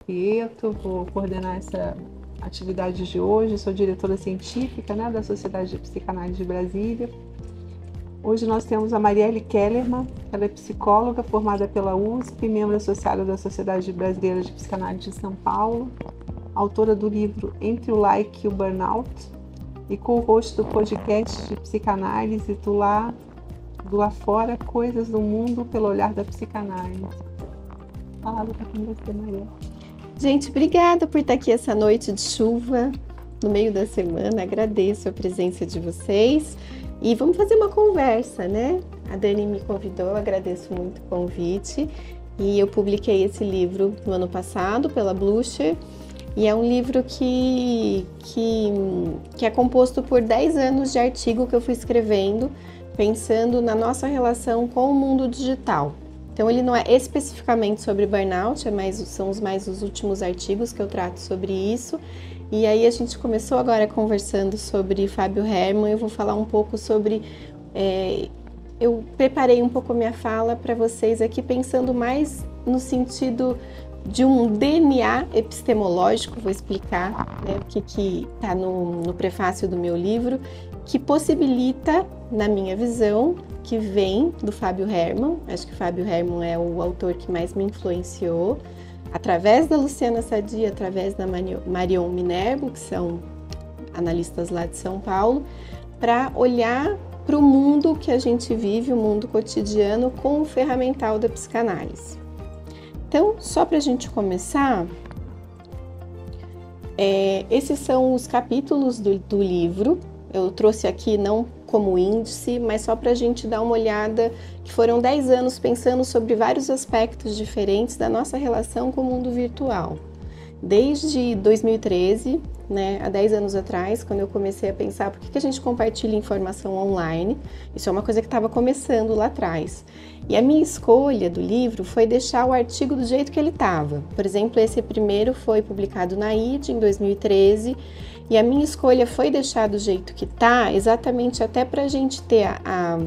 Prieto, vou coordenar essa atividade de hoje. Sou diretora científica, né, da Sociedade de Psicanálise de Brasília. Hoje nós temos a Marielle Kellerman, ela é psicóloga formada pela USP, membro associada da Sociedade Brasileira de Psicanálise de São Paulo, autora do livro Entre o Like e o Burnout e co-host do podcast de psicanálise do Lá Fora, Coisas do Mundo pelo Olhar da Psicanálise. Fala com você, Marielle. Gente, obrigada por estar aqui essa noite de chuva, no meio da semana. Agradeço a presença de vocês e vamos fazer uma conversa, né? A Dani me convidou, eu agradeço muito o convite e eu publiquei esse livro no ano passado pela Blucher e é um livro que é composto por 10 anos de artigo que eu fui escrevendo, pensando na nossa relação com o mundo digital. Então ele não é especificamente sobre burnout, são os últimos artigos que eu trato sobre isso. E aí a gente começou agora conversando sobre Fábio Herman, eu vou falar um pouco sobre... eu preparei um pouco a minha fala para vocês aqui, pensando mais no sentido de um DNA epistemológico, vou explicar, né, o que está no prefácio do meu livro, que possibilita, na minha visão, que vem do Fábio Herman. Acho que Fábio Herman é o autor que mais me influenciou, através da Luciana Sadi, através da Marion Minerbo, que são analistas lá de São Paulo, para olhar para o mundo que a gente vive, o mundo cotidiano, com o ferramental da psicanálise. Então, só para a gente começar, esses são os capítulos do livro. Eu trouxe aqui não como índice, mas só para a gente dar uma olhada, que foram 10 anos pensando sobre vários aspectos diferentes da nossa relação com o mundo virtual. Desde 2013, né, há 10 anos atrás, quando eu comecei a pensar por que a gente compartilha informação online, isso é uma coisa que estava começando lá atrás. E a minha escolha do livro foi deixar o artigo do jeito que ele estava. Por exemplo, esse primeiro foi publicado na ID em 2013, e a minha escolha foi deixar do jeito que está, exatamente até para a gente ter a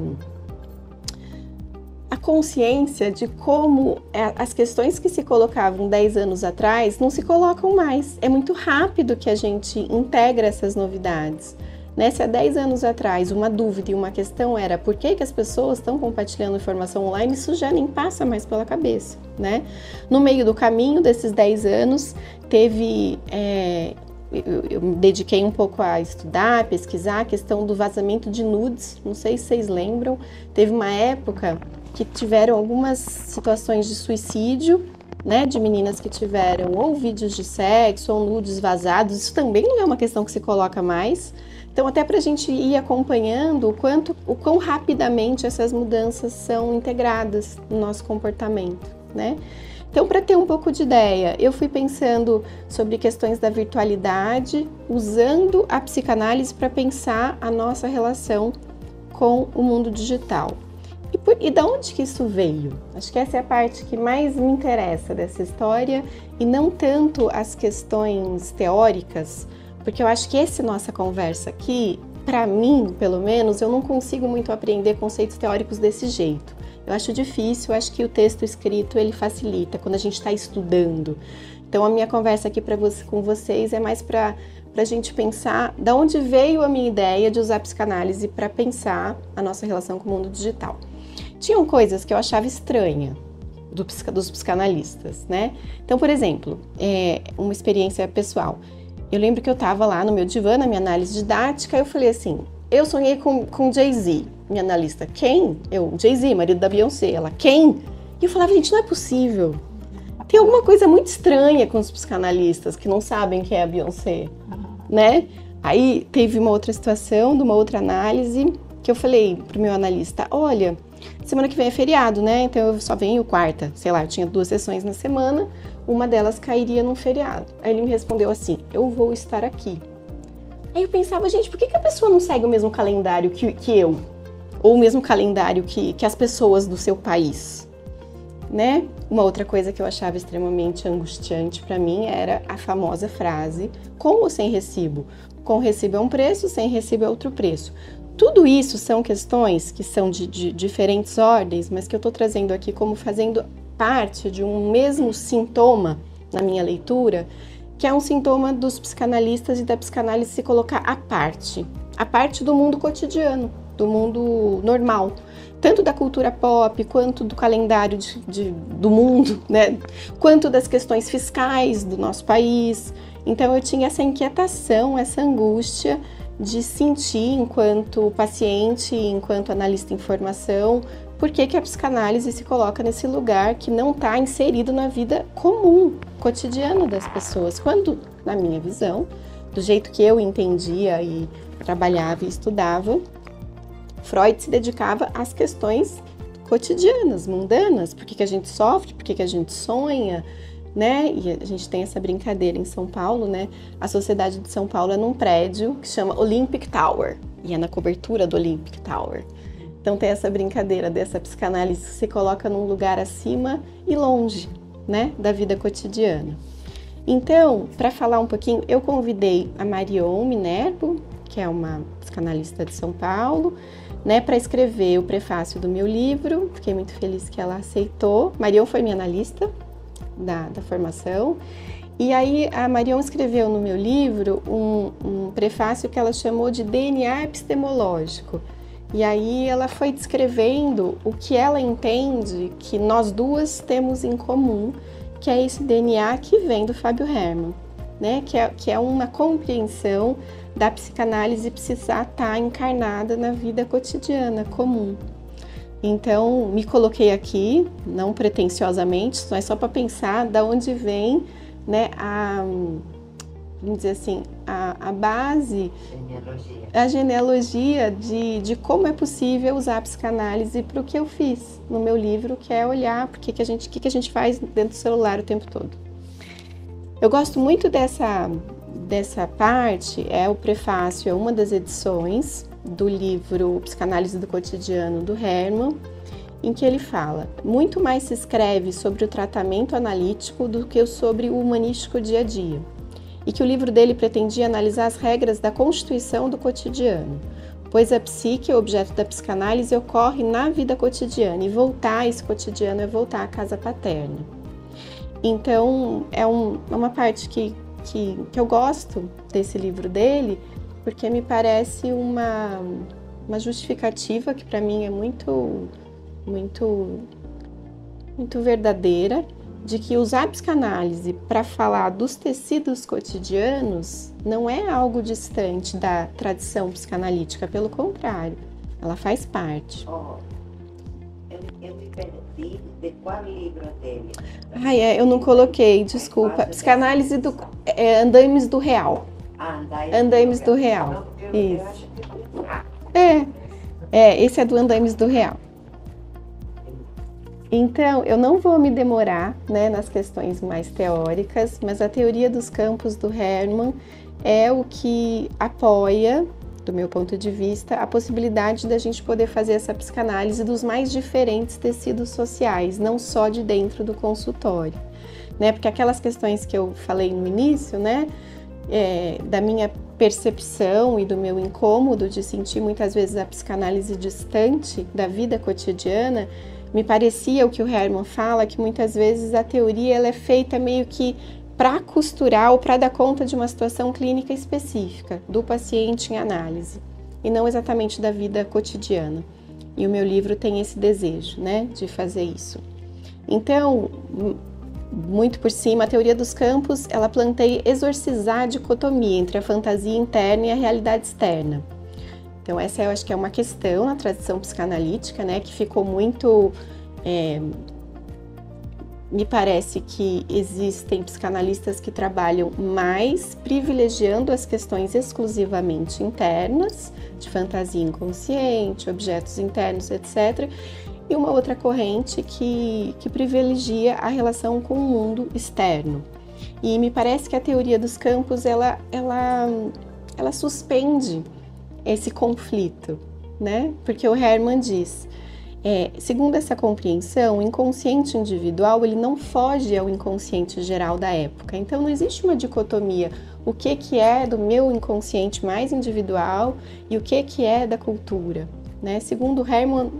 consciência de como as questões que se colocavam 10 anos atrás não se colocam mais. É muito rápido que a gente integra essas novidades. Né? Se há 10 anos atrás uma dúvida e uma questão era por que as pessoas estão compartilhando informação online, isso já nem passa mais pela cabeça. Né? No meio do caminho desses 10 anos, teve... Eu me dediquei um pouco a estudar, pesquisar a questão do vazamento de nudes. Não sei se vocês lembram, teve uma época que tiveram algumas situações de suicídio, né, de meninas que tiveram ou vídeos de sexo ou nudes vazados. Isso também não é uma questão que se coloca mais. Então, até para a gente ir acompanhando o quão rapidamente essas mudanças são integradas no nosso comportamento, né? Então, para ter um pouco de ideia, eu fui pensando sobre questões da virtualidade, usando a psicanálise para pensar a nossa relação com o mundo digital. E da onde que isso veio? Acho que essa é a parte que mais me interessa dessa história e não tanto as questões teóricas, porque eu acho que essa nossa conversa aqui, para mim, pelo menos, eu não consigo muito aprender conceitos teóricos desse jeito. Eu acho difícil, eu acho que o texto escrito ele facilita quando a gente está estudando. Então a minha conversa aqui com vocês é mais para a gente pensar de onde veio a minha ideia de usar a psicanálise para pensar a nossa relação com o mundo digital. Tinham coisas que eu achava estranha dos psicanalistas, né? Então, por exemplo, uma experiência pessoal. Eu lembro que eu estava lá no meu divã, na minha análise didática, eu falei assim, eu sonhei com Jay-Z. Minha analista, quem? Eu, Jay-Z, marido da Beyoncé. Ela, quem? E eu falava, gente, não é possível. Tem alguma coisa muito estranha com os psicanalistas que não sabem quem é a Beyoncé, né? Aí teve uma outra situação, de uma outra análise, que eu falei pro meu analista, olha, semana que vem é feriado, né? Então eu só venho quarta, sei lá, eu tinha 2 sessões na semana, uma delas cairia num feriado. Aí ele me respondeu assim, eu vou estar aqui. Aí eu pensava, gente, por que a pessoa não segue o mesmo calendário que eu? Ou o mesmo calendário que as pessoas do seu país, né? Uma outra coisa que eu achava extremamente angustiante para mim era a famosa frase, com ou sem recibo? Com recibo é um preço, sem recibo é outro preço. Tudo isso são questões que são de diferentes ordens, mas que eu estou trazendo aqui como fazendo parte de um mesmo sintoma na minha leitura, que é um sintoma dos psicanalistas e da psicanálise se colocar à parte do mundo cotidiano, do mundo normal, tanto da cultura pop, quanto do calendário do mundo, né? Quanto das questões fiscais do nosso país. Então eu tinha essa inquietação, essa angústia de sentir enquanto paciente, enquanto analista em formação, por que a psicanálise se coloca nesse lugar que não está inserido na vida comum, cotidiana das pessoas, quando, na minha visão, do jeito que eu entendia e trabalhava e estudava, Freud se dedicava às questões cotidianas, mundanas, por que a gente sofre, por que a gente sonha, né? E a gente tem essa brincadeira em São Paulo, né? A Sociedade de São Paulo é num prédio que chama Olympic Tower, e é na cobertura do Olympic Tower. Então tem essa brincadeira dessa psicanálise que se coloca num lugar acima e longe, né, da vida cotidiana. Então, para falar um pouquinho, eu convidei a Marion Minerbo, que é uma psicanalista de São Paulo, né, para escrever o prefácio do meu livro. Fiquei muito feliz que ela aceitou. Marion foi minha analista da formação. E aí a Marion escreveu no meu livro um prefácio que ela chamou de DNA epistemológico. E aí ela foi descrevendo o que ela entende que nós duas temos em comum, que é esse DNA que vem do Fábio Herman, né? Que é uma compreensão da psicanálise precisar estar encarnada na vida cotidiana, comum. Então, me coloquei aqui, não pretensiosamente, mas só para pensar da onde vem, né, vamos dizer assim, a base, a genealogia de como é possível usar a psicanálise para o que eu fiz no meu livro, que é olhar o que a gente faz dentro do celular o tempo todo. Eu gosto muito dessa parte, é o prefácio, é uma das edições do livro Psicanálise do Cotidiano, do Herman, em que ele fala: muito mais se escreve sobre o tratamento analítico do que sobre o humanístico dia a dia, e que o livro dele pretendia analisar as regras da constituição do cotidiano, pois a psique, o objeto da psicanálise, ocorre na vida cotidiana, e voltar a esse cotidiano é voltar à casa paterna. Então, é uma parte que eu gosto desse livro dele, porque me parece uma justificativa que para mim é muito verdadeira, de que usar a psicanálise para falar dos tecidos cotidianos não é algo distante da tradição psicanalítica, pelo contrário, ela faz parte. Eu me perdi de qual livro dele? Eu não coloquei, desculpa. Psicanálise do Andaimes do Real. Andaimes do Real. Isso. Esse é do Andaimes do Real. Então, eu não vou me demorar, né, nas questões mais teóricas, mas a teoria dos campos do Herman é o que apoia, do meu ponto de vista, a possibilidade da gente poder fazer essa psicanálise dos mais diferentes tecidos sociais, não só de dentro do consultório, né? Porque aquelas questões que eu falei no início, né, da minha percepção e do meu incômodo de sentir muitas vezes a psicanálise distante da vida cotidiana, me parecia o que o Herman fala, que muitas vezes a teoria ela é feita meio que para costurar ou para dar conta de uma situação clínica específica do paciente em análise, e não exatamente da vida cotidiana. E o meu livro tem esse desejo, né, de fazer isso. Então, muito por cima, a teoria dos campos, ela planteia exorcizar a dicotomia entre a fantasia interna e a realidade externa. Então, essa eu acho que é uma questão na tradição psicanalítica, né, que ficou muito... me parece que existem psicanalistas que trabalham mais privilegiando as questões exclusivamente internas, de fantasia inconsciente, objetos internos, etc., e uma outra corrente que privilegia a relação com o mundo externo. E me parece que a teoria dos campos, ela suspende esse conflito, né? Porque o Herman diz, segundo essa compreensão, o inconsciente individual ele não foge ao inconsciente geral da época. Então não existe uma dicotomia, o que é do meu inconsciente mais individual e o que é da cultura. né? Segundo Herman,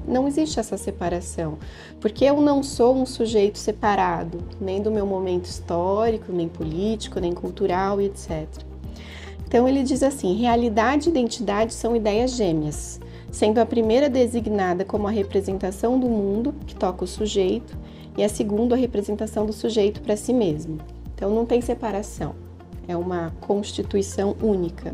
não existe essa separação, porque eu não sou um sujeito separado, nem do meu momento histórico, nem político, nem cultural, etc. Então ele diz assim, realidade e identidade são ideias gêmeas, sendo a primeira designada como a representação do mundo, que toca o sujeito, e a segunda a representação do sujeito para si mesmo. Então não tem separação, é uma constituição única.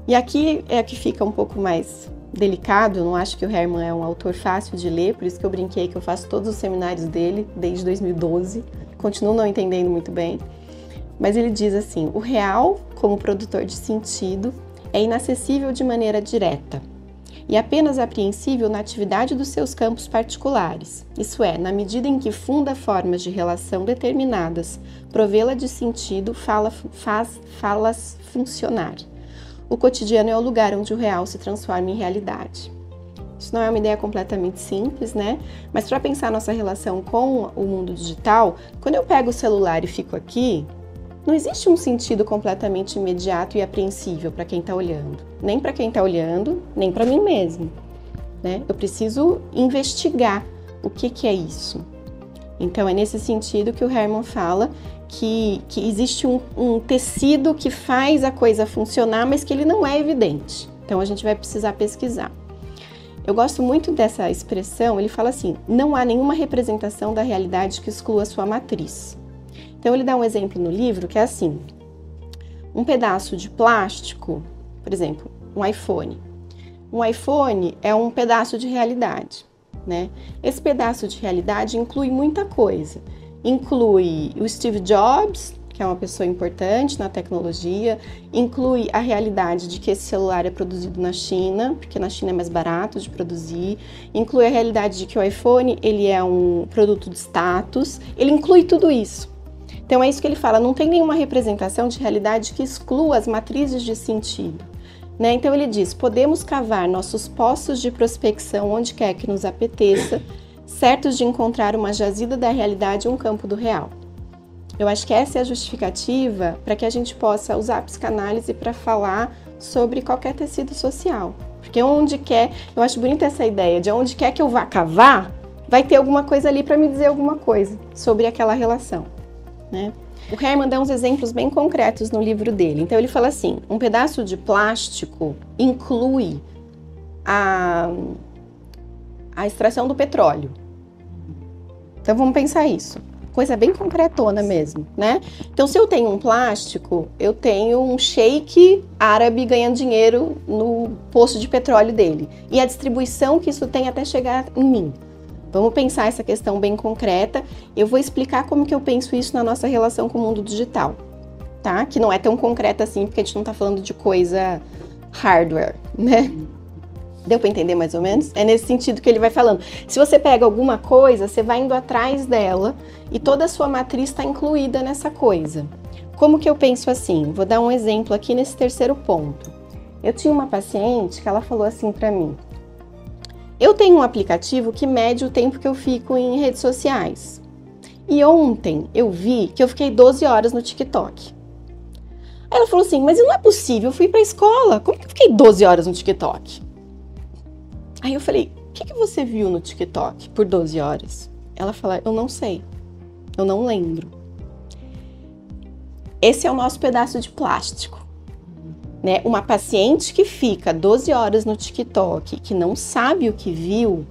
E aqui é que fica um pouco mais delicado, eu não acho que o Herman é um autor fácil de ler, por isso que eu brinquei que eu faço todos os seminários dele desde 2012, continuo não entendendo muito bem, mas ele diz assim, o real, como produtor de sentido, é inacessível de maneira direta e apenas apreensível na atividade dos seus campos particulares, isso é, na medida em que funda formas de relação determinadas, provê-la de sentido, faz-las funcionar. O cotidiano é o lugar onde o real se transforma em realidade. Isso não é uma ideia completamente simples, né? Mas para pensar nossa relação com o mundo digital, quando eu pego o celular e fico aqui, não existe um sentido completamente imediato e apreensível para quem está olhando. Nem para quem está olhando, nem para mim mesmo, né? Eu preciso investigar o que é isso. Então é nesse sentido que o Herman fala que existe um tecido que faz a coisa funcionar, mas que ele não é evidente. Então a gente vai precisar pesquisar. Eu gosto muito dessa expressão, ele fala assim, não há nenhuma representação da realidade que exclua sua matriz. Então ele dá um exemplo no livro que é assim, um pedaço de plástico, por exemplo, um iPhone. Um iPhone é um pedaço de realidade, né? Esse pedaço de realidade inclui muita coisa. Inclui o Steve Jobs, que é uma pessoa importante na tecnologia, inclui a realidade de que esse celular é produzido na China, porque na China é mais barato de produzir, inclui a realidade de que o iPhone ele é um produto de status, ele inclui tudo isso. Então é isso que ele fala, não tem nenhuma representação de realidade que exclua as matrizes de sentido, né? Então ele diz, podemos cavar nossos poços de prospecção onde quer que nos apeteça, certos de encontrar uma jazida da realidade e um campo do real. Eu acho que essa é a justificativa para que a gente possa usar a psicanálise para falar sobre qualquer tecido social. Porque onde quer, eu acho bonita essa ideia, de onde quer que eu vá cavar, vai ter alguma coisa ali para me dizer alguma coisa sobre aquela relação, né? O Herman dá uns exemplos bem concretos no livro dele. Então ele fala assim, um pedaço de plástico inclui a extração do petróleo. Então vamos pensar isso. Coisa bem concretona mesmo, né? Então se eu tenho um plástico, eu tenho um sheik árabe ganhando dinheiro no poço de petróleo dele. E a distribuição que isso tem até chegar em mim. Vamos pensar essa questão bem concreta. Eu vou explicar como que eu penso isso na nossa relação com o mundo digital, tá? Que não é tão concreta assim, porque a gente não tá falando de coisa hardware, né? Deu para entender mais ou menos? É nesse sentido que ele vai falando. Se você pega alguma coisa, você vai indo atrás dela e toda a sua matriz está incluída nessa coisa. Como que eu penso assim? Vou dar um exemplo aqui nesse terceiro ponto. Eu tinha uma paciente que ela falou assim para mim, eu tenho um aplicativo que mede o tempo que eu fico em redes sociais. E ontem eu vi que eu fiquei 12 horas no TikTok. Aí ela falou assim, mas não é possível, eu fui para a escola, como que eu fiquei 12 horas no TikTok? Aí eu falei, o que você viu no TikTok por 12 horas? Ela falou, eu não sei, eu não lembro. Esse é o nosso pedaço de plástico, né? Uma paciente que fica 12 horas no TikTok, que não sabe o que viu,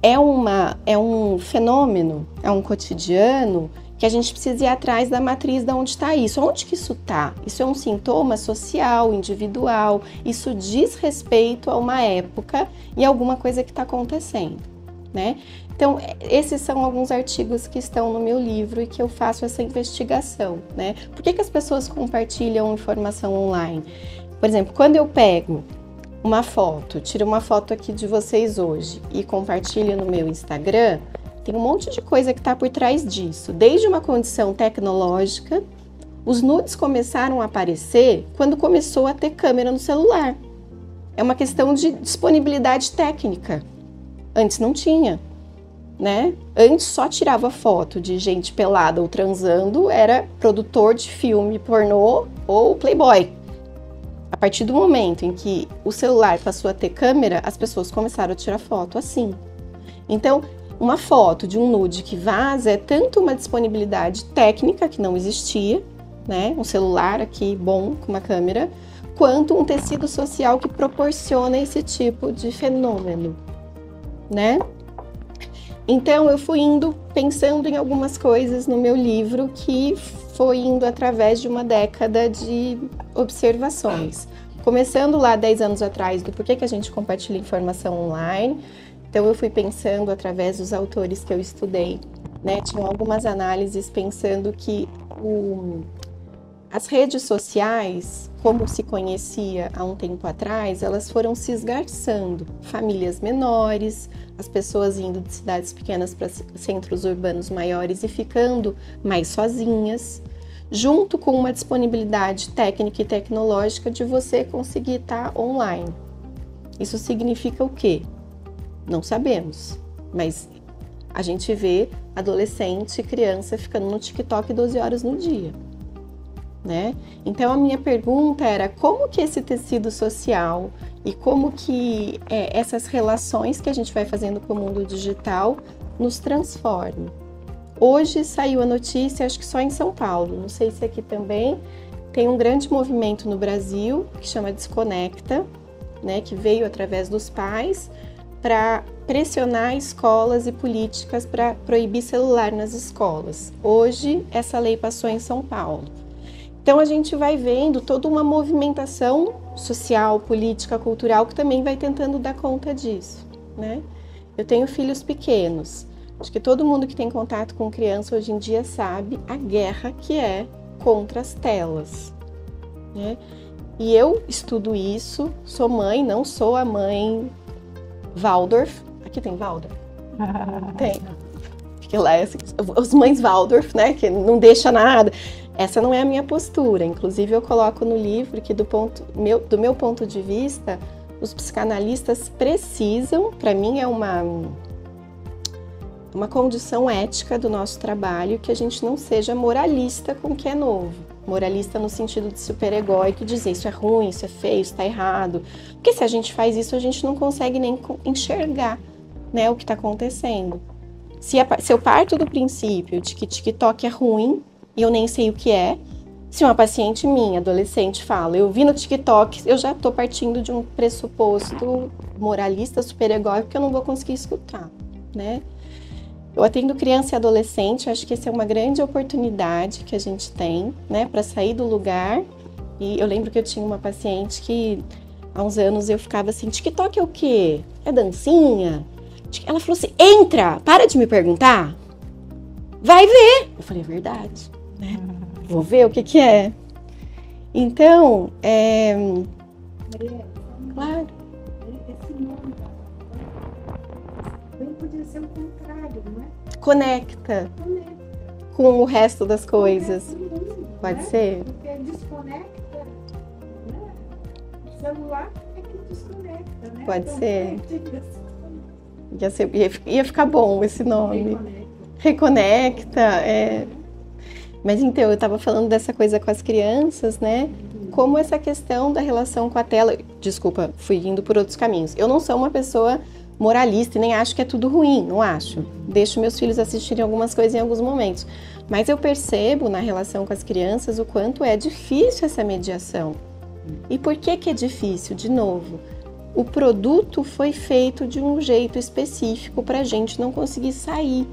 é um fenômeno, é um cotidiano que a gente precisa ir atrás da matriz de onde está isso. Onde que isso está? Isso é um sintoma social, individual, isso diz respeito a uma época e alguma coisa que está acontecendo, né? Então, esses são alguns artigos que estão no meu livro e que eu faço essa investigação, né? Por que as pessoas compartilham informação online? Por exemplo, quando eu pego uma foto, tiro uma foto aqui de vocês hoje e compartilho no meu Instagram, tem um monte de coisa que está por trás disso. Desde uma condição tecnológica, os nudes começaram a aparecer quando começou a ter câmera no celular. É uma questão de disponibilidade técnica. Antes não tinha, né? Antes só tirava foto de gente pelada ou transando, era produtor de filme pornô ou playboy. A partir do momento em que o celular passou a ter câmera, as pessoas começaram a tirar foto assim. Então, uma foto de um nude que vaza é tanto uma disponibilidade técnica que não existia, né? Um celular aqui bom com uma câmera, quanto um tecido social que proporciona esse tipo de fenômeno, né? Então, eu fui indo pensando em algumas coisas no meu livro que foi indo através de uma década de observações. Começando lá 10 anos atrás do porquê que a gente compartilha informação online. Então, eu fui pensando através dos autores que eu estudei, né? Tinham algumas análises pensando que as redes sociais, como se conhecia há um tempo atrás, elas foram se esgarçando. Famílias menores, as pessoas indo de cidades pequenas para centros urbanos maiores e ficando mais sozinhas, junto com uma disponibilidade técnica e tecnológica de você conseguir estar online. Isso significa o quê? Não sabemos, mas a gente vê adolescente e criança ficando no TikTok 12 horas no dia. Né? Então a minha pergunta era como que esse tecido social e como que essas relações que a gente vai fazendo com o mundo digital nos transformam. Hoje saiu a notícia, acho que só em São Paulo, não sei se aqui também, tem um grande movimento no Brasil que chama Desconecta, né, que veio através dos pais para pressionar escolas e políticas para proibir celular nas escolas. Hoje essa lei passou em São Paulo. Então a gente vai vendo toda uma movimentação social, política, cultural que também vai tentando dar conta disso, né? Eu tenho filhos pequenos. Acho que todo mundo que tem contato com criança hoje em dia sabe a guerra que é contra as telas, né? E eu estudo isso, sou mãe, não sou a mãe Waldorf. Aqui tem Waldorf? Tem. Porque lá é as mães Waldorf, né? Que não deixa nada. Essa não é a minha postura. Inclusive, eu coloco no livro que, do meu ponto de vista, os psicanalistas precisam, para mim é uma condição ética do nosso trabalho, que a gente não seja moralista com o que é novo. Moralista no sentido de super-egóico, dizer isso é ruim, isso é feio, isso está errado. Porque se a gente faz isso, a gente não consegue nem enxergar, né, o que está acontecendo. Se eu parto do princípio de que TikTok é ruim, e eu nem sei o que é, se uma paciente minha, adolescente, fala, eu vi no TikTok, eu já estou partindo de um pressuposto moralista, super-egóico, que eu não vou conseguir escutar, né? Eu atendo criança e adolescente, acho que essa é uma grande oportunidade que a gente tem, né, para sair do lugar. E eu lembro que eu tinha uma paciente que, há uns anos, eu ficava assim, TikTok é o quê? É dancinha? Ela falou assim, entra, para de me perguntar, vai ver. Eu falei, é verdade, né? Vou ver o que é. Então, Maria, claro. esse nome bem podia ser o contrário, não é? Conecta Conecta. com o resto das coisas. Conecta o mundo, Pode né? ser? Porque desconecta, né? O celular é que desconecta, né? Pode Então, ser. desconecta. Ia ficar bom esse nome. Reconecta. Mas então, eu estava falando dessa coisa com as crianças, né? Como essa questão da relação com a tela... Desculpa, fui indo por outros caminhos. Eu não sou uma pessoa moralista e nem acho que é tudo ruim, não acho. Deixo meus filhos assistirem algumas coisas em alguns momentos. Mas eu percebo na relação com as crianças o quanto é difícil essa mediação. E por que é difícil? De novo, o produto foi feito de um jeito específico para a gente não conseguir sair,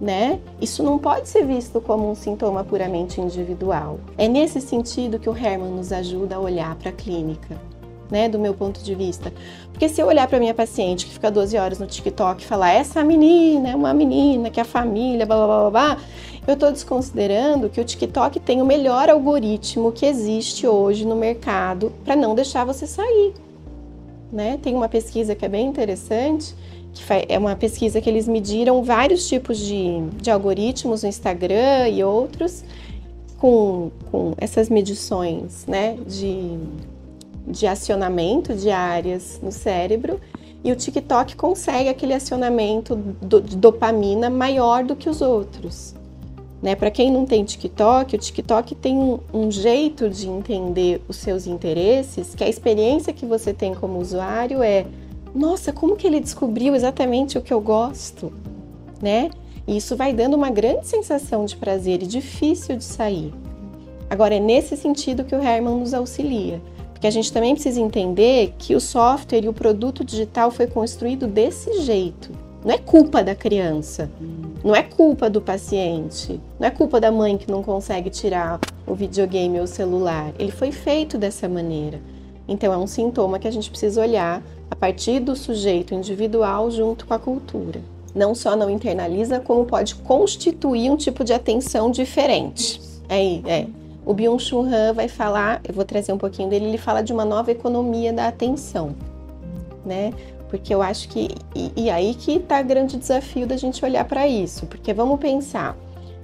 né? Isso não pode ser visto como um sintoma puramente individual. É nesse sentido que o Herman nos ajuda a olhar para a clínica, né? Do meu ponto de vista. Porque se eu olhar para minha paciente que fica 12 horas no TikTok e falar essa menina é uma menina que a família, blá blá blá blá, eu estou desconsiderando que o TikTok tem o melhor algoritmo que existe hoje no mercado para não deixar você sair, né? Tem uma pesquisa que é bem interessante, é uma pesquisa que eles mediram vários tipos de algoritmos no Instagram e outros, com essas medições, né, de acionamento de áreas no cérebro, e o TikTok consegue aquele acionamento de dopamina maior do que os outros. né? Para quem não tem TikTok, o TikTok tem um jeito de entender os seus interesses, que a experiência que você tem como usuário é: nossa, como que ele descobriu exatamente o que eu gosto, né? E isso vai dando uma grande sensação de prazer e difícil de sair. Agora, é nesse sentido que o Herman nos auxilia, porque a gente também precisa entender que o software e o produto digital foi construído desse jeito. Não é culpa da criança, não é culpa do paciente, não é culpa da mãe que não consegue tirar o videogame ou o celular. Ele foi feito dessa maneira. Então, é um sintoma que a gente precisa olhar a partir do sujeito individual junto com a cultura. Não só não internaliza, como pode constituir um tipo de atenção diferente. O Byung-Chul Han vai falar, eu vou trazer um pouquinho dele, ele fala de uma nova economia da atenção, né? Porque eu acho que, e aí que está o grande desafio da gente olhar para isso, porque vamos pensar,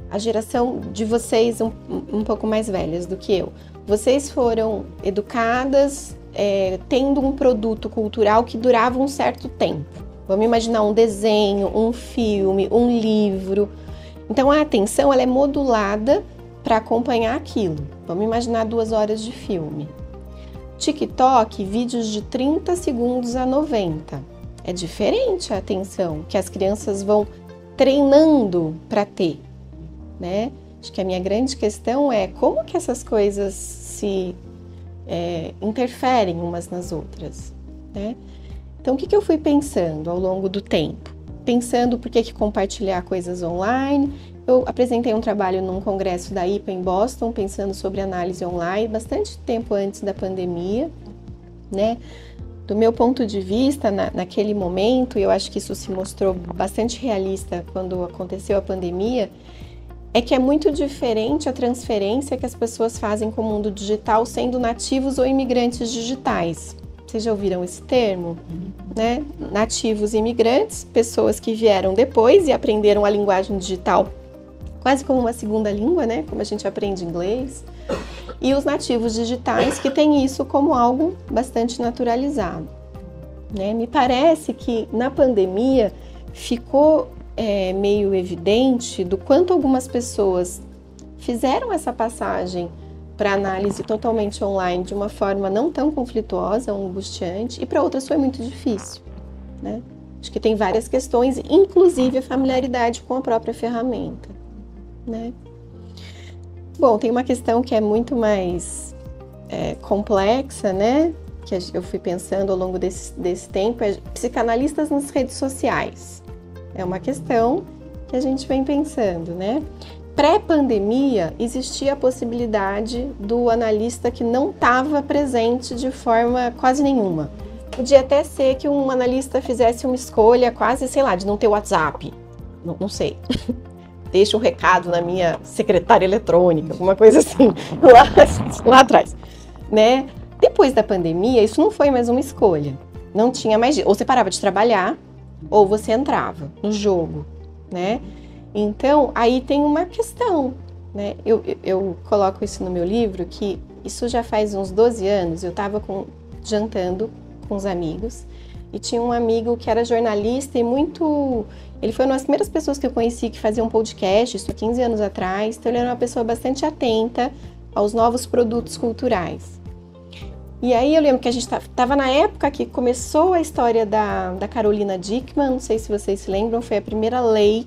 a geração de vocês um pouco mais velhas do que eu, vocês foram educadas tendo um produto cultural que durava um certo tempo. Vamos imaginar um desenho, um filme, um livro. Então a atenção ela é modulada para acompanhar aquilo. Vamos imaginar 2 horas de filme. TikTok, vídeos de 30 segundos a 90. É diferente a atenção que as crianças vão treinando para ter, né? Acho que a minha grande questão é como que essas coisas se interferem umas nas outras, né? Então, o que eu fui pensando ao longo do tempo? Pensando por que compartilhar coisas online. Eu apresentei um trabalho num congresso da IPA em Boston, pensando sobre análise online, bastante tempo antes da pandemia, né? Do meu ponto de vista, naquele momento, e eu acho que isso se mostrou bastante realista quando aconteceu a pandemia, é que é muito diferente a transferência que as pessoas fazem com o mundo digital, sendo nativos ou imigrantes digitais. Vocês já ouviram esse termo? Né? Nativos e imigrantes, pessoas que vieram depois e aprenderam a linguagem digital quase como uma segunda língua, né? Como a gente aprende inglês. E os nativos digitais que têm isso como algo bastante naturalizado, né? Me parece que na pandemia ficou meio evidente do quanto algumas pessoas fizeram essa passagem para análise totalmente online de uma forma não tão conflituosa ou angustiante, e para outras foi muito difícil, né? Acho que tem várias questões, inclusive a familiaridade com a própria ferramenta, né? Bom, tem uma questão que é muito mais complexa, né? Que eu fui pensando ao longo desse tempo, é psicanalistas nas redes sociais. É uma questão que a gente vem pensando, né? Pré-pandemia, existia a possibilidade do analista que não estava presente de forma quase nenhuma. Podia até ser que um analista fizesse uma escolha quase, sei lá, de não ter WhatsApp. Não sei. Deixa um recado na minha secretária eletrônica, alguma coisa assim, lá atrás, né? Depois da pandemia, isso não foi mais uma escolha. Não tinha mais... Ou você parava de trabalhar, ou você entrava no jogo, né? Então, aí tem uma questão, né? Eu coloco isso no meu livro, que isso já faz uns 12 anos, eu estava jantando com os amigos, e tinha um amigo que era jornalista e muito... Ele foi uma das primeiras pessoas que eu conheci que fazia um podcast, isso há 15 anos atrás, então ele era uma pessoa bastante atenta aos novos produtos culturais. E aí eu lembro que a gente estava na época que começou a história da Carolina Dickmann, não sei se vocês se lembram, foi a primeira lei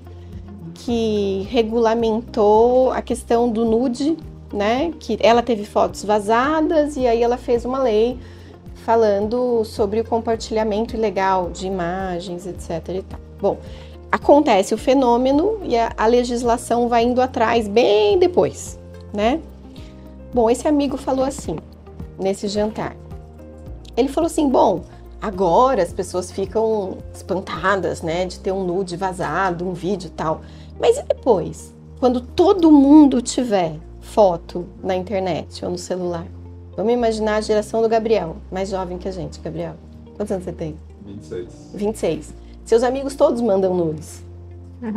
que regulamentou a questão do nude, né? Que ela teve fotos vazadas e aí ela fez uma lei falando sobre o compartilhamento ilegal de imagens, etc. e tal. Bom, acontece o fenômeno e a legislação vai indo atrás bem depois, né? Bom, esse amigo falou assim, nesse jantar. Ele falou assim, bom, agora as pessoas ficam espantadas, né, de ter um nude vazado, um vídeo e tal. Mas e depois? Quando todo mundo tiver foto na internet ou no celular? Vamos imaginar a geração do Gabriel, mais jovem que a gente, Gabriel. Quantos anos você tem? 26. 26. Seus amigos todos mandam nudes.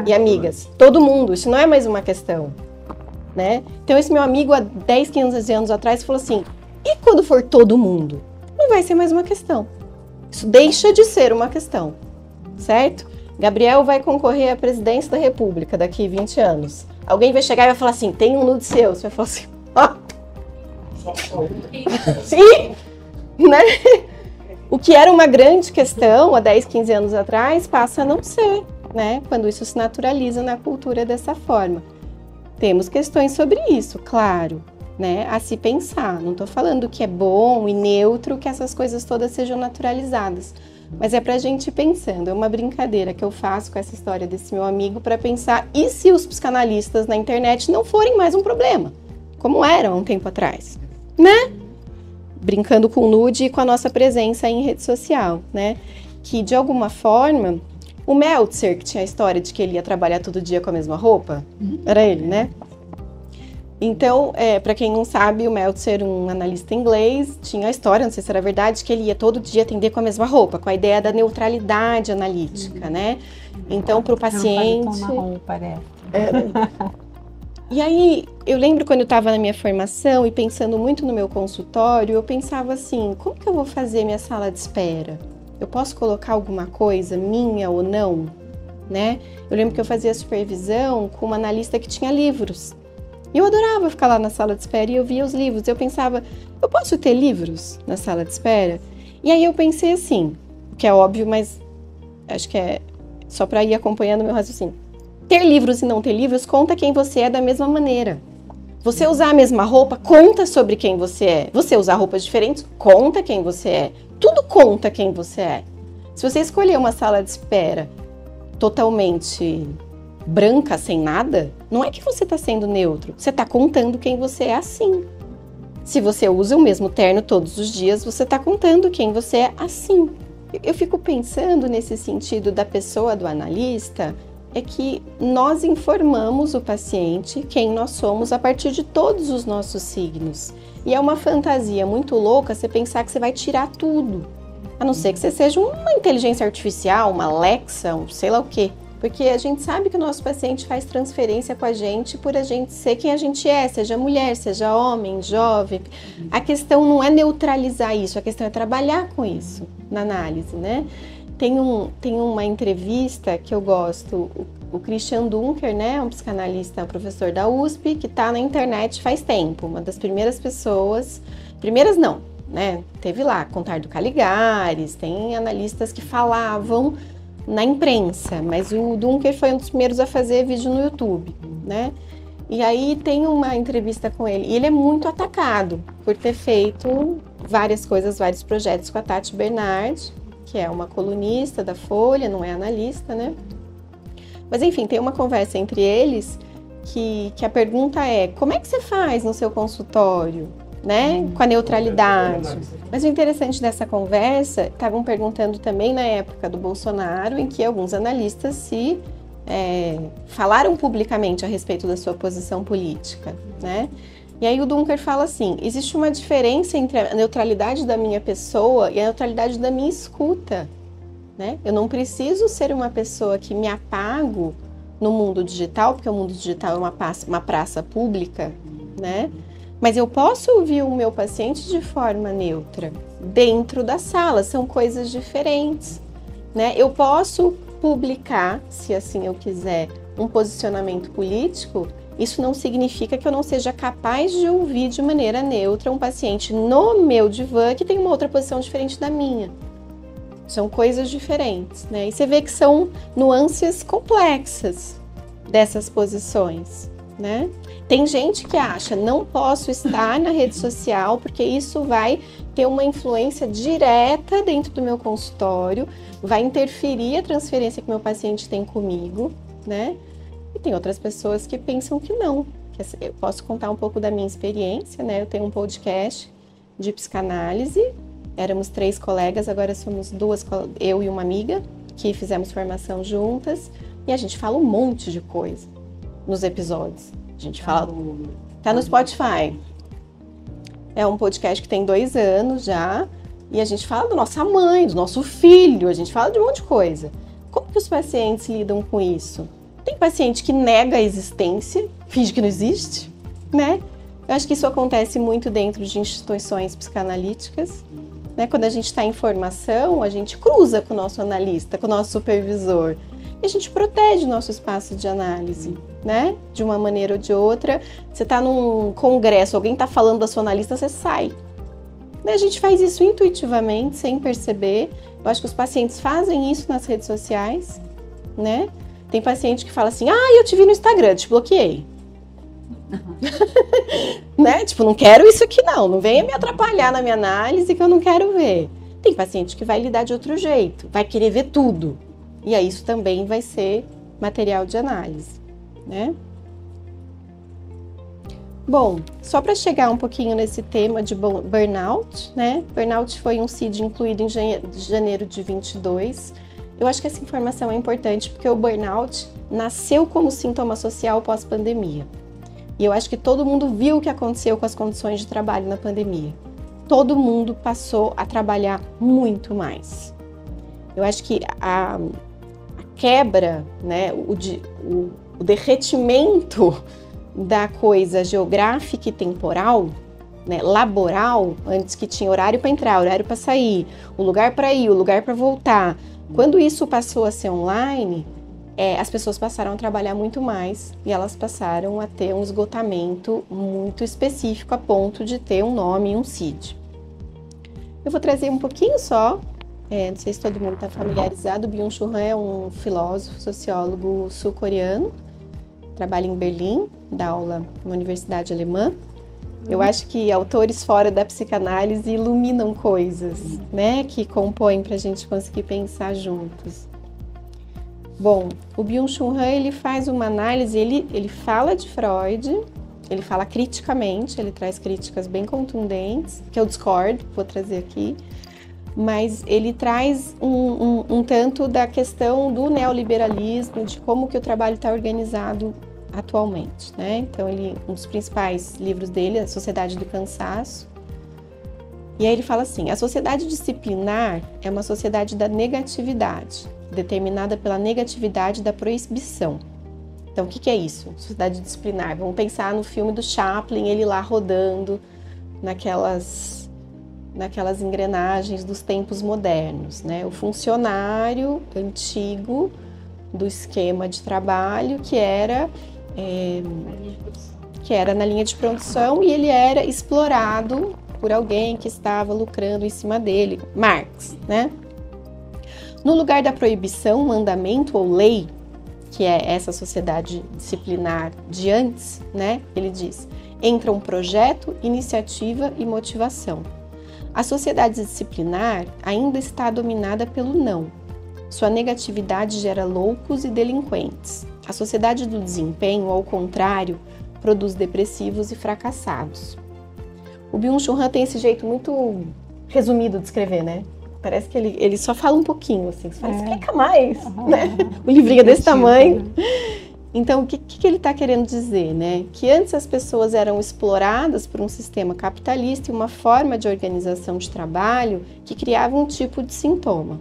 E amigas, todo mundo, isso não é mais uma questão, né? Então esse meu amigo há 10, 15 anos atrás falou assim, e quando for todo mundo? Não vai ser mais uma questão. Isso deixa de ser uma questão, certo? Gabriel vai concorrer à presidência da República daqui 20 anos. Alguém vai chegar e vai falar assim, tem um nude seu. Você vai falar assim, sim, né? O que era uma grande questão há 10, 15 anos atrás passa a não ser, né? Quando isso se naturaliza na cultura dessa forma. Temos questões sobre isso, claro, né? A se pensar. Não estou falando que é bom e neutro que essas coisas todas sejam naturalizadas. Mas é pra gente ir pensando. É uma brincadeira que eu faço com essa história desse meu amigo para pensar, e se os psicanalistas na internet não forem mais um problema? Como eram um tempo atrás, né? Brincando com o nude e com a nossa presença em rede social, né? Que, de alguma forma, o Meltzer, que tinha a história de que ele ia trabalhar todo dia com a mesma roupa, era ele, né? Então, para quem não sabe, o Meltzer, um analista inglês, tinha a história, não sei se era verdade, que ele ia todo dia atender com a mesma roupa, com a ideia da neutralidade analítica, né? Então, para o paciente... E aí, eu lembro quando eu estava na minha formação e pensando muito no meu consultório, eu pensava assim, como que eu vou fazer minha sala de espera? Eu posso colocar alguma coisa minha ou não, né? Eu lembro que eu fazia supervisão com uma analista que tinha livros. E eu adorava ficar lá na sala de espera e eu via os livros. Eu pensava, eu posso ter livros na sala de espera? E aí eu pensei assim, que é óbvio, mas acho que é só para ir acompanhando meu raciocínio. Ter livros e não ter livros conta quem você é da mesma maneira. Você usar a mesma roupa conta sobre quem você é. Você usar roupas diferentes conta quem você é. Tudo conta quem você é. Se você escolher uma sala de espera totalmente branca, sem nada, não é que você está sendo neutro. Você está contando quem você é assim. Se você usa o mesmo terno todos os dias, você está contando quem você é assim. Eu fico pensando nesse sentido da pessoa, do analista, é que nós informamos o paciente quem nós somos a partir de todos os nossos signos. E é uma fantasia muito louca você pensar que você vai tirar tudo. A não ser que você seja uma inteligência artificial, uma Alexa, um sei lá o quê. Porque a gente sabe que o nosso paciente faz transferência com a gente por a gente ser quem a gente é, seja mulher, seja homem, jovem. A questão não é neutralizar isso, a questão é trabalhar com isso na análise, né? Tem uma entrevista que eu gosto, o Christian Dunker, né, um psicanalista, um professor da USP, que está na internet faz tempo, uma das primeiras pessoas, primeiras não, né, teve lá, Contar do Caligares, tem analistas que falavam na imprensa, mas o Dunker foi um dos primeiros a fazer vídeo no YouTube, né, e aí tem uma entrevista com ele, e ele é muito atacado por ter feito várias coisas, vários projetos com a Tati Bernardi, que é uma colunista da Folha, não é analista, né? Mas enfim, tem uma conversa entre eles que a pergunta é, como é que você faz no seu consultório, né? Com a neutralidade. Mas o interessante dessa conversa, estavam perguntando também na época do Bolsonaro, em que alguns analistas falaram publicamente a respeito da sua posição política, né? E aí o Dunker fala assim, existe uma diferença entre a neutralidade da minha pessoa e a neutralidade da minha escuta, né? Eu não preciso ser uma pessoa que me apago no mundo digital, porque o mundo digital é uma praça pública, né? Mas eu posso ouvir o meu paciente de forma neutra, dentro da sala, são coisas diferentes, né? Eu posso publicar, se assim eu quiser, um posicionamento político. Isso não significa que eu não seja capaz de ouvir de maneira neutra um paciente no meu divã que tem uma outra posição diferente da minha. São coisas diferentes, né? E você vê que são nuances complexas dessas posições, né? Tem gente que acha, não posso estar na rede social porque isso vai ter uma influência direta dentro do meu consultório, vai interferir a transferência que meu paciente tem comigo, né? E tem outras pessoas que pensam que não. Eu posso contar um pouco da minha experiência, né? Eu tenho um podcast de psicanálise. Éramos 3 colegas, agora somos 2, eu e uma amiga, que fizemos formação juntas. E a gente fala um monte de coisa nos episódios. A gente fala... Tá no Spotify. É um podcast que tem 2 anos já. E a gente fala da nossa mãe, do nosso filho. A gente fala de um monte de coisa. Como que os pacientes lidam com isso? Tem paciente que nega a existência, finge que não existe, né? Eu acho que isso acontece muito dentro de instituições psicanalíticas, né? Quando a gente está em formação, a gente cruza com o nosso analista, com o nosso supervisor. e a gente protege o nosso espaço de análise, né? De uma maneira ou de outra. Você está num congresso, alguém está falando da sua analista, você sai. A gente faz isso intuitivamente, sem perceber. Eu acho que os pacientes fazem isso nas redes sociais, né? Tem paciente que fala assim, eu te vi no Instagram, te bloqueei. Né? Tipo, não quero isso aqui não venha me atrapalhar na minha análise que eu não quero ver. Tem paciente que vai lidar de outro jeito, vai querer ver tudo. E aí isso também vai ser material de análise, né? Bom, só para chegar um pouquinho nesse tema de burnout, né? Burnout foi um CID incluído em janeiro de 22. Eu acho que essa informação é importante porque o burnout nasceu como sintoma social pós-pandemia. E eu acho que todo mundo viu o que aconteceu com as condições de trabalho na pandemia. Todo mundo passou a trabalhar muito mais. Eu acho que a quebra, né, o derretimento da coisa geográfica e temporal, né, laboral, antes que tinha horário para entrar, horário para sair, o lugar para ir, o lugar para voltar. Quando isso passou a ser online, as pessoas passaram a trabalhar muito mais e elas passaram a ter um esgotamento muito específico a ponto de ter um nome e um CID. Eu vou trazer um pouquinho só, não sei se todo mundo está familiarizado, Byung-Chul Han é um filósofo, sociólogo sul-coreano, trabalha em Berlim, dá aula na universidade alemã. Eu acho que autores fora da psicanálise iluminam coisas, né, que compõem para a gente conseguir pensar juntos. Bom, o Byung-Chul Han, ele faz uma análise, ele fala de Freud, ele fala criticamente, ele traz críticas bem contundentes, que eu discordo, vou trazer aqui, mas ele traz um tanto da questão do neoliberalismo, de como que o trabalho está organizado atualmente, né? Então, um dos principais livros dele é A Sociedade do Cansaço, e aí ele fala assim, a sociedade disciplinar é uma sociedade da negatividade, determinada pela negatividade da proibição. Então, o que é isso? Sociedade disciplinar. Vamos pensar no filme do Chaplin, ele lá rodando naquelas engrenagens dos tempos modernos, né? O funcionário antigo do esquema de trabalho que era na linha de produção e ele era explorado por alguém que estava lucrando em cima dele, Marx, né? No lugar da proibição, mandamento ou lei, que é essa sociedade disciplinar de antes, né? Ele diz, entra um projeto, iniciativa e motivação. A sociedade disciplinar ainda está dominada pelo não. Sua negatividade gera loucos e delinquentes. A sociedade do desempenho, ao contrário, produz depressivos e fracassados. O Byung-Chul Han tem esse jeito muito resumido de escrever, né? Parece que ele só fala um pouquinho, assim, você fala, explica mais, né? O livrinho é desse tamanho. Então, o que ele está querendo dizer, né? Que antes as pessoas eram exploradas por um sistema capitalista e uma forma de organização de trabalho que criava um tipo de sintoma.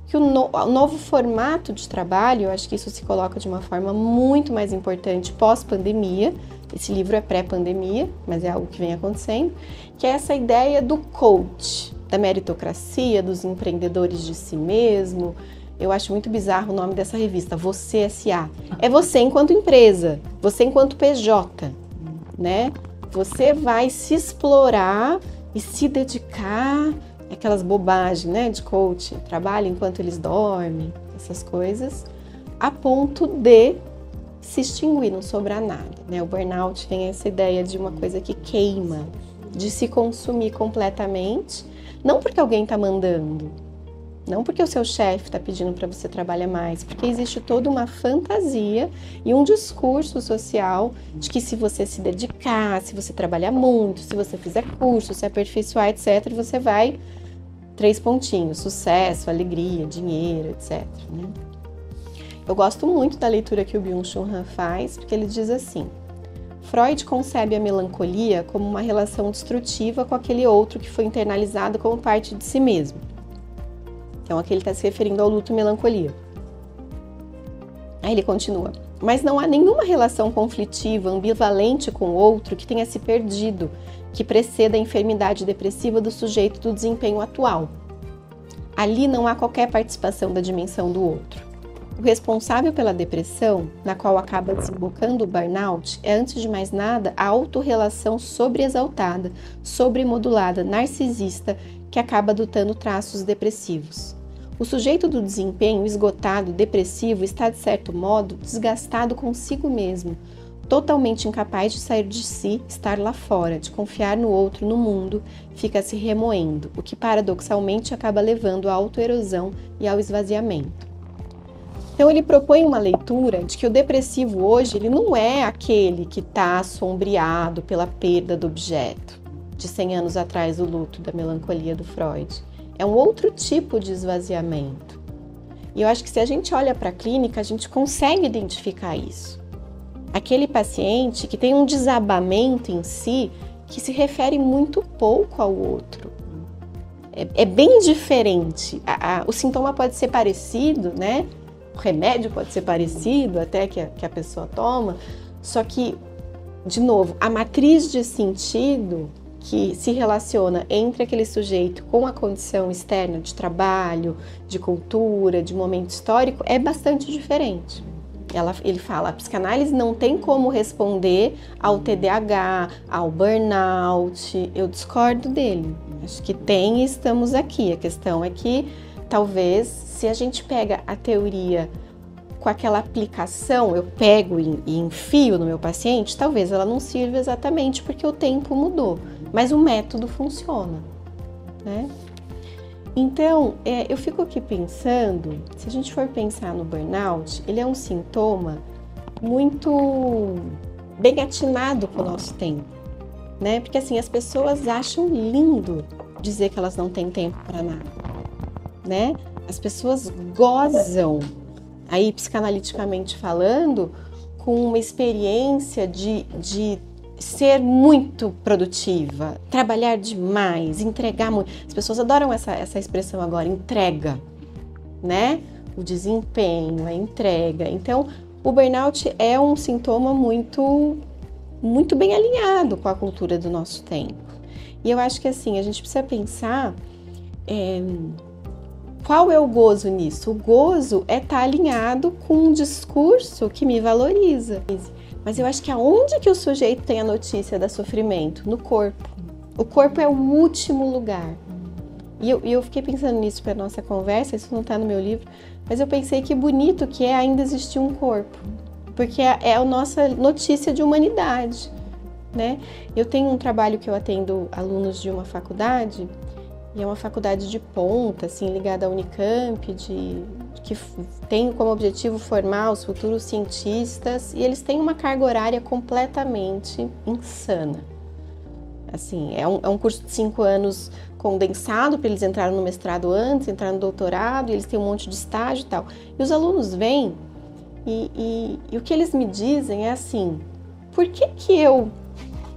Que o novo formato de trabalho, eu acho que isso se coloca de uma forma muito mais importante pós-pandemia, esse livro é pré-pandemia, mas é algo que vem acontecendo, que é essa ideia do coach, da meritocracia, dos empreendedores de si mesmo. Eu acho muito bizarro o nome dessa revista, Você S.A. É você enquanto empresa, você enquanto PJ, né? Você vai se explorar e se dedicar, aquelas bobagens, né, de coach, trabalha enquanto eles dormem, essas coisas, a ponto de se extinguir, não sobrar nada, né? O burnout tem essa ideia de uma coisa que queima, de se consumir completamente, não porque alguém está mandando, não porque o seu chefe está pedindo para você trabalhar mais, porque existe toda uma fantasia e um discurso social de que se você se dedicar, se você trabalhar muito, se você fizer curso, se aperfeiçoar, etc., você vai 3 pontinhos, sucesso, alegria, dinheiro, etc., né? Eu gosto muito da leitura que o Byung-Chul Han faz, porque ele diz assim, Freud concebe a melancolia como uma relação destrutiva com aquele outro que foi internalizado como parte de si mesmo. Então aqui ele está se referindo ao luto e melancolia. Aí ele continua, mas não há nenhuma relação conflitiva, ambivalente com o outro que tenha se perdido, que preceda a enfermidade depressiva do sujeito do desempenho atual. Ali não há qualquer participação da dimensão do outro. O responsável pela depressão, na qual acaba desembocando o burnout, é, antes de mais nada, a autorrelação sobreexaltada, sobremodulada, narcisista, que acaba adotando traços depressivos. O sujeito do desempenho esgotado, depressivo, está, de certo modo, desgastado consigo mesmo, totalmente incapaz de sair de si, estar lá fora, de confiar no outro, no mundo, fica se remoendo, o que paradoxalmente acaba levando à autoerosão e ao esvaziamento. Então ele propõe uma leitura de que o depressivo hoje ele não é aquele que está assombreado pela perda do objeto, de 100 anos atrás o luto da melancolia do Freud. É um outro tipo de esvaziamento. E eu acho que se a gente olha para a clínica, a gente consegue identificar isso. Aquele paciente que tem um desabamento em si que se refere muito pouco ao outro. É bem diferente. O sintoma pode ser parecido, né? O remédio pode ser parecido até que a pessoa toma, só que, de novo, a matriz de sentido que se relaciona entre aquele sujeito com a condição externa de trabalho, de cultura, de momento histórico, é bastante diferente. Ele fala, a psicanálise não tem como responder ao TDAH, ao burnout. Eu discordo dele. Acho que tem e estamos aqui. A questão é que, talvez, se a gente pega a teoria com aquela aplicação, eu pego e enfio no meu paciente, talvez ela não sirva exatamente porque o tempo mudou, mas o método funciona, né? Então, eu fico aqui pensando, se a gente for pensar no burnout, ele é um sintoma muito bem atinado com o nosso tempo, né? Porque assim, as pessoas acham lindo dizer que elas não têm tempo para nada, né? As pessoas gozam, aí psicanaliticamente falando, com uma experiência de ser muito produtiva, trabalhar demais, entregar muito. As pessoas adoram essa expressão agora, entrega, né? O desempenho, a entrega. Então, o burnout é um sintoma muito, muito bem alinhado com a cultura do nosso tempo. E eu acho que assim, a gente precisa pensar qual é o gozo nisso? O gozo é estar alinhado com um discurso que me valoriza. Mas eu acho que aonde que o sujeito tem a notícia do sofrimento? No corpo. O corpo é o último lugar. E eu fiquei pensando nisso para nossa conversa, isso não está no meu livro, mas eu pensei que bonito que é ainda existir um corpo. Porque é a nossa notícia de humanidade, né? Eu tenho um trabalho que eu atendo alunos de uma faculdade, e é uma faculdade de ponta, assim, ligada à Unicamp, que tem como objetivo formar os futuros cientistas, e eles têm uma carga horária completamente insana. Assim, é um curso de 5 anos condensado, para eles entrarem no mestrado antes, entrar no doutorado, e eles têm um monte de estágio e tal. E os alunos vêm, e o que eles me dizem é assim, por que eu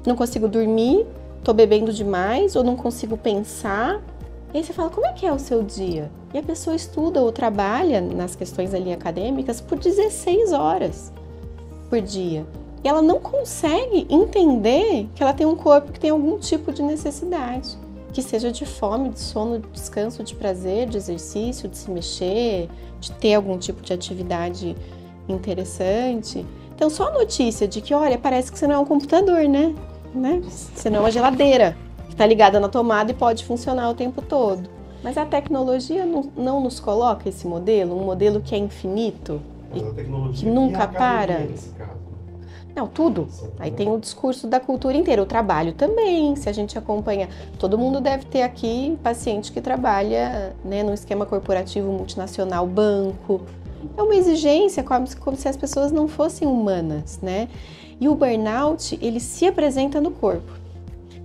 não consigo dormir, tô bebendo demais, ou não consigo pensar? E aí você fala, como é que é o seu dia? E a pessoa estuda ou trabalha nas questões ali acadêmicas por 16 horas por dia. E ela não consegue entender que ela tem um corpo que tem algum tipo de necessidade. Que seja de fome, de sono, de descanso, de prazer, de exercício, de se mexer, de ter algum tipo de atividade interessante. Então só a notícia de que, olha, parece que você não é um computador, né? Você não é uma geladeira que está ligada na tomada e pode funcionar o tempo todo. Mas a tecnologia não nos coloca esse modelo, um modelo que é infinito e que nunca para. Não, tudo. Aí tem o discurso da cultura inteira, o trabalho também. Se a gente acompanha, todo mundo deve ter aqui paciente que trabalha, né, num esquema corporativo multinacional, banco. É uma exigência como se as pessoas não fossem humanas, né? E o burnout, ele se apresenta no corpo.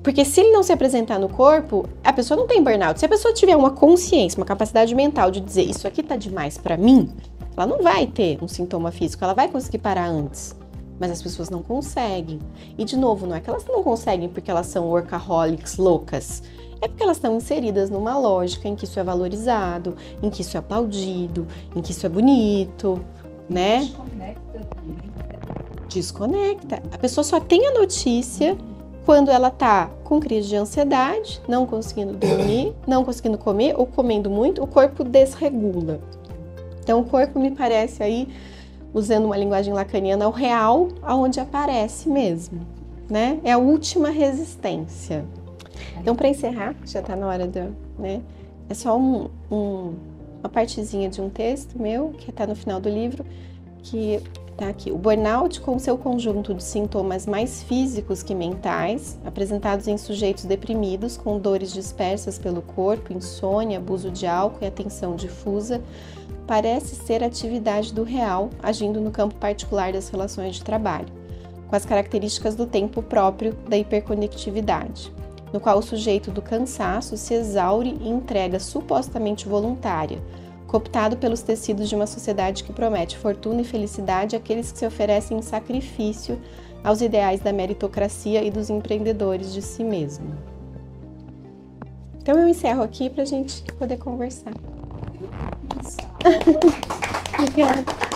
Porque se ele não se apresentar no corpo, a pessoa não tem burnout. Se a pessoa tiver uma consciência, uma capacidade mental de dizer isso aqui tá demais pra mim, ela não vai ter um sintoma físico, ela vai conseguir parar antes. Mas as pessoas não conseguem. E de novo, não é que elas não conseguem porque elas são workaholics loucas. É porque elas estão inseridas numa lógica em que isso é valorizado, em que isso é aplaudido, em que isso é bonito, né? Desconecta. A pessoa só tem a notícia quando ela tá com crise de ansiedade, não conseguindo dormir, não conseguindo comer ou comendo muito, o corpo desregula. Então, o corpo me parece aí, usando uma linguagem lacaniana, o real aonde aparece mesmo, né? É a última resistência. Então, para encerrar, já está na hora né? É só uma partezinha de um texto meu, que está no final do livro, que tá aqui. O burnout, com seu conjunto de sintomas mais físicos que mentais, apresentados em sujeitos deprimidos, com dores dispersas pelo corpo, insônia, abuso de álcool e atenção difusa, parece ser a atividade do real, agindo no campo particular das relações de trabalho, com as características do tempo próprio da hiperconectividade, no qual o sujeito do cansaço se exaure e entrega supostamente voluntária, cooptado pelos tecidos de uma sociedade que promete fortuna e felicidade àqueles que se oferecem em sacrifício aos ideais da meritocracia e dos empreendedores de si mesmo. Então eu encerro aqui para a gente poder conversar. Obrigada.